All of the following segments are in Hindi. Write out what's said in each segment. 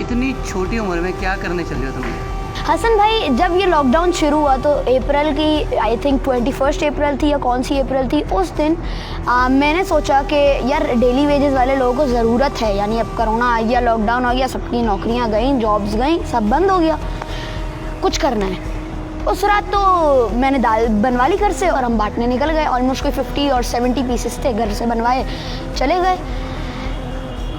इतनी छोटी उम्र में क्या करने चले हो तुम? हसन भाई, जब ये लॉकडाउन शुरू हुआ तो अप्रैल की आई थिंक 21 अप्रैल थी या कौन सी अप्रैल थी, उस दिन मैंने सोचा कि यार डेली वेजेस वाले लोगों को ज़रूरत है, यानी अब कोरोना आ गया, लॉकडाउन आ गया, सबकी नौकरियां गई, जॉब्स गई, सब बंद हो गया, कुछ करना है। उस रात तो मैंने दाल बनवा ली घर से और हम बांटने निकल गए। ऑलमोस्ट कोई 50 और 70 पीसेस थे, घर से बनवाए, चले गए।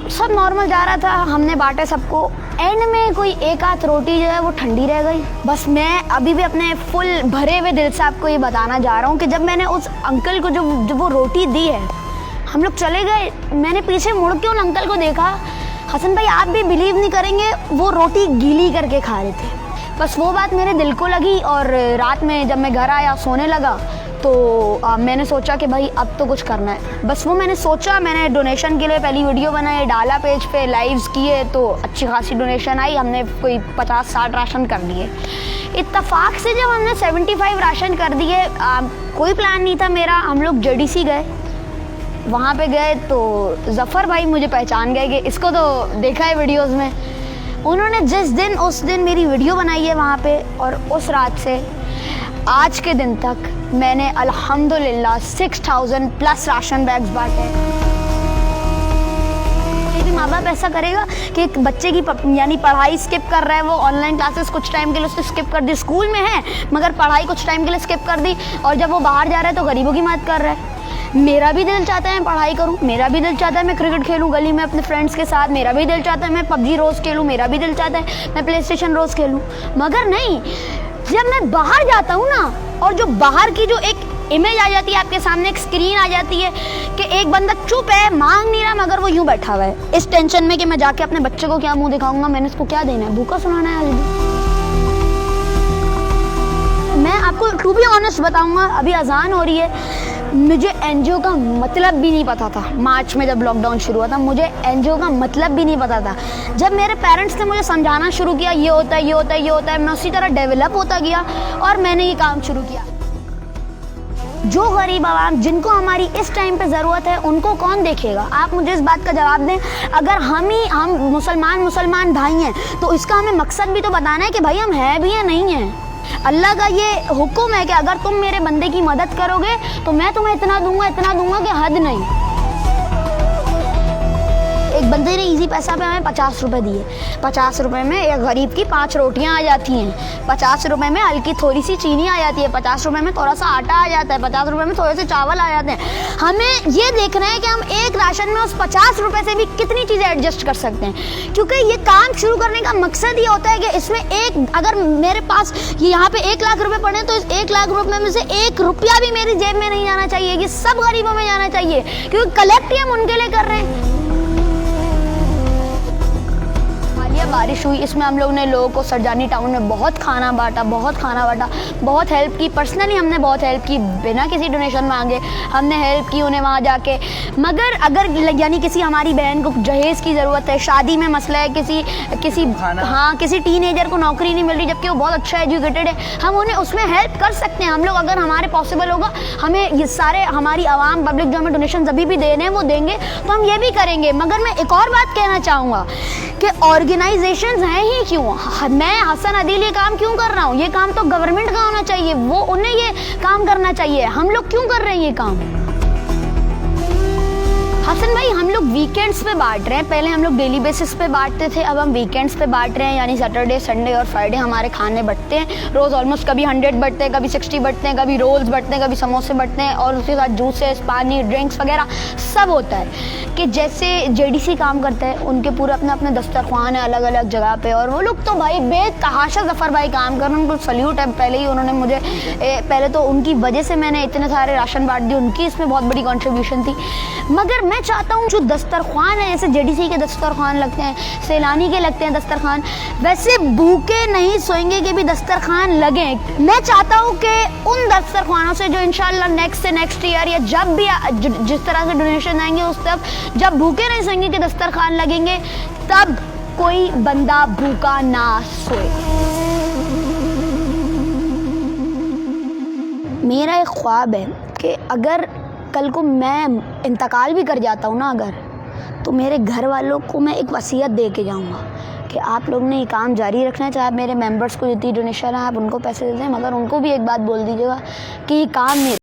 सब नॉर्मल जा रहा था, हमने बांटे सबको। एंड में कोई एक आध रोटी जो है वो ठंडी रह गई। बस मैं अभी भी अपने फुल भरे हुए दिल से आपको ये बताना जा रहा हूँ कि जब मैंने उस अंकल को जो वो रोटी दी है, हम लोग चले गए, मैंने पीछे मुड़ के उन अंकल को देखा। हसन भाई, आप भी बिलीव नहीं करेंगे, वो रोटी गीली करके खा रहे थे। बस वो बात मेरे दिल को लगी और रात में जब मैं घर आया, सोने लगा, तो मैंने सोचा कि भाई अब तो कुछ करना है। बस वो मैंने सोचा, मैंने डोनेशन के लिए पहली वीडियो बनाई, डाला पेज पे, लाइव्स किए, तो अच्छी खासी डोनेशन आई। हमने कोई 50-60 राशन कर दिए। इत्तफाक से जब हमने 75 राशन कर दिए, कोई प्लान नहीं था मेरा, हम लोग JDC गए। वहाँ पे गए तो ज़फ़र भाई मुझे पहचान गए कि इसको तो देखा है वीडियोज़ में। उन्होंने उस दिन मेरी वीडियो बनाई है वहाँ पे, और उस रात से आज के दिन तक मैंने अल्हम्दुलिल्लाह 6000 प्लस राशन बैग्स बांटे। मेरे माँ बाप ऐसा करेगा कि एक बच्चे की यानी पढ़ाई स्किप कर रहा है, वो ऑनलाइन क्लासेस कुछ टाइम के लिए उसने स्किप कर दी, स्कूल में है मगर पढ़ाई कुछ टाइम के लिए स्किप कर दी, और जब वो बाहर जा रहा है तो गरीबों की मदद कर रहा है। मेरा भी दिल चाहता है मैं पढ़ाई करूं, मेरा भी दिल चाहता है मैं क्रिकेट खेलूं गली में अपने फ्रेंड्स के साथ, मेरा भी दिल चाहता है मैं PUBG रोज़ खेलूं, मेरा भी दिल चाहता है मैं PlayStation रोज़ खेलूं, मगर नहीं, जब मैं बाहर जाता हूँ ना, और जो बाहर की जो एक इमेज आ जाती है आपके सामने, एक स्क्रीन आ जाती है कि एक बंदा चुप है, मांग नहीं रहा, मगर वो यूं बैठा हुआ है इस टेंशन में कि मैं जाके अपने बच्चे को क्या मुंह दिखाऊंगा, मैंने इसको क्या देना है, भूखा सुनाना है। आज भी मैं आपको टू बी ऑनेस्ट बताऊंगा, अभी अजान हो रही है, मुझे NGO का मतलब भी नहीं पता था। मार्च में जब लॉकडाउन शुरू हुआ था, मुझे NGO का मतलब भी नहीं पता था। जब मेरे पेरेंट्स ने मुझे समझाना शुरू किया, ये होता है, ये होता है, ये होता है, मैं उसी तरह डेवलप होता गया और मैंने ये काम शुरू किया। जो गरीब आवाम जिनको हमारी इस टाइम पे ज़रूरत है, उनको कौन देखेगा? आप मुझे इस बात का जवाब दें। अगर हम मुसलमान भाई हैं, तो इसका हमें मकसद भी तो बताना है कि भाई हम हैं भी या नहीं हैं। अल्लाह का ये हुक्म है कि अगर तुम मेरे बंदे की मदद करोगे तो मैं तुम्हें इतना दूंगा कि हद नहीं। एक बंदे ने इजी पैसा पे हमें 50 रुपए दिए। 50 रुपए में एक गरीब की 5 रोटियां आ जाती हैं। 50 रुपए में हल्की थोड़ी सी चीनी आ जाती है। 50 रुपए में थोड़ा सा आटा आ जाता है। 50 रुपए में थोड़े से चावल आ जाते हैं। हमें ये देखना है कि हम एक राशन में उस 50 रुपए से भी कितनी चीज़ें एडजस्ट कर सकते हैं, क्योंकि ये काम शुरू करने का मकसद ये होता है कि इसमें अगर मेरे पास यहाँ पे 1 लाख रुपए पड़े, तो इस 1 लाख रुपए में से 1 रुपया भी मेरी जेब में नहीं जाना चाहिए, कि सब गरीबों में जाना चाहिए, क्योंकि कलेक्ट ही हम उनके लिए कर रहे हैं। बारिश हुई, इसमें हम लोग ने लोगों को सरजानी टाउन में बहुत खाना बांटा, बहुत हेल्प की। पर्सनली हमने बहुत हेल्प की, बिना किसी डोनेशन मांगे हमने हेल्प की उन्हें वहाँ जाके। मगर अगर यानी किसी हमारी बहन को जहेज़ की ज़रूरत है, शादी में मसला है, किसी टीनेजर को नौकरी नहीं मिल रही जबकि वो बहुत अच्छा एजुकेटेड है, हम उन्हें उसमें हेल्प कर सकते हैं। हम लोग अगर हमारे पॉसिबल होगा, हमें ये सारे हमारी आवाम पब्लिक जो हमें डोनेशन अभी भी दे रहे हैं वो देंगे, तो हम ये भी करेंगे। मगर मैं एक और बात कहना चाहूँगा कि ऑर्गेनाइजेशंस हैं ही क्यों? मैं हसन अदील ये काम क्यों कर रहा हूँ? ये काम तो गवर्नमेंट का होना चाहिए, वो उन्हें ये काम करना चाहिए। हम लोग क्यों कर रहे हैं ये काम? हसन भाई, हम लोग वीकेंड्स पे बांट रहे हैं। पहले हम लोग डेली बेसिस पे बांटते थे, अब हम वीकेंड्स पे बांट रहे हैं, यानी सैटरडे, संडे और फ्राइडे हमारे खाने बटते हैं। रोज़ ऑलमोस्ट कभी 100 बटते हैं, कभी 60 बटते हैं, कभी रोल्स बटते हैं, कभी समोसे बटते हैं, और उसके साथ जूसेस, पानी, ड्रिंक्स वगैरह सब होता है। कि जैसे JDC काम करता है, उनके पूरे अपने दस्तरख्वान है अलग अलग जगह पे, और वो लोग तो भाई बेतहाशा ज़फ़र भाई काम कर रहे हैं, उनको सल्यूट है। पहले ही उन्होंने मुझे पहले तो उनकी वजह से मैंने इतने सारे राशन बांट दिए, उनकी इसमें बहुत बड़ी कॉन्ट्रीब्यूशन थी। मगर मैं चाहता हूँ जो दस्तरख्वान है, जैसे JDC के दस्तरख्वान लगते हैं, सैलानी के लगते हैं दस्तरख्वान, वैसे भूखे नहीं सोएंगे के भी दस्तरख्वान लगे। मैं चाहता हूँ कि उन दस्तरख्वानों से जो इंशाल्लाह नेक्स्ट ईयर या जब भी जिस तरह से डोनेशन आएंगे, उस तब जब भूखे नहीं सोएंगे के दस्तरख्वान लगेंगे, तब कोई बंदा भूखा ना सोए। मेरा एक ख्वाब है कि अगर कल को मैं इंतकाल भी कर जाता हूँ ना, अगर, तो मेरे घर वालों को मैं एक वसीयत दे के जाऊँगा कि आप लोग ने ये काम जारी रखना है, चाहे आप मेरे मेंबर्स को जितनी डोनेशन है आप उनको पैसे दे दें, मगर उनको भी एक बात बोल दीजिएगा कि ये काम नहीं